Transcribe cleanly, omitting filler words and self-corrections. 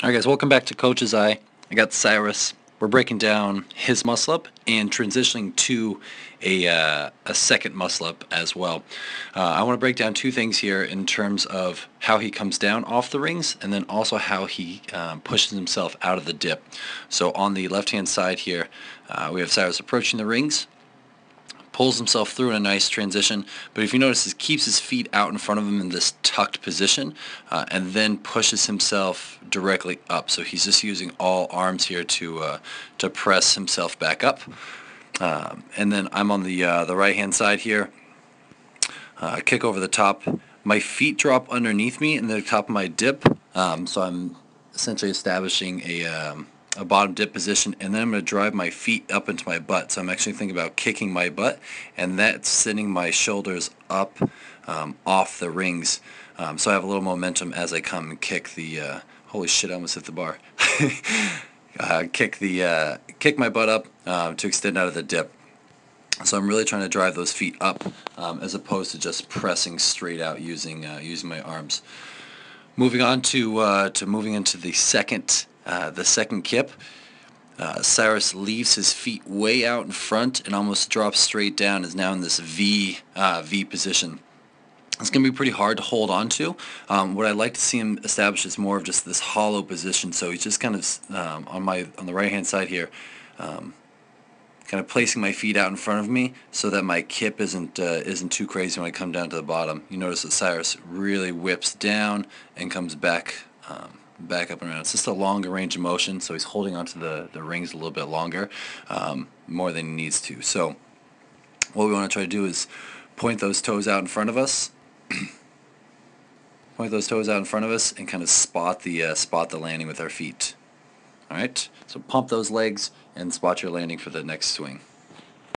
Alright guys, welcome back to Coach's Eye. I got Cyrus. We're breaking down his muscle up and transitioning to a second muscle up as well. I want to break down two things here in terms of how he comes down off the rings and then also how he pushes himself out of the dip. So on the left hand side here, we have Cyrus approaching the rings, pulls himself through in a nice transition, but if you notice, he keeps his feet out in front of him in this tucked position and then pushes himself directly up. So he's just using all arms here to press himself back up. And then I'm on the right hand side here, kick over the top. My feet drop underneath me in the top of my dip, so I'm essentially establishing a bottom dip position, and then I'm going to drive my feet up into my butt. So I'm actually thinking about kicking my butt, and that's sending my shoulders up off the rings. So I have a little momentum as I come and kick the. Holy shit! I almost hit the bar. Kick my butt up to extend out of the dip. So I'm really trying to drive those feet up as opposed to just pressing straight out using my arms. Moving on to moving into the second kip. Cyrus leaves his feet way out in front and almost drops straight down. Is now in this V position. It's going to be pretty hard to hold on to. What I'd like to see him establish is more of just this hollow position. So he's just kind of on the right hand side here, kind of placing my feet out in front of me so that my kip isn't too crazy when I come down to the bottom. You notice that Cyrus really whips down and comes back back up and around. It's just a longer range of motion, so he's holding onto the rings a little bit longer, more than he needs to. So what we want to try to do is point those toes out in front of us. Point those toes out in front of us and kind of spot the landing with our feet. Alright, so pump those legs and spot your landing for the next swing.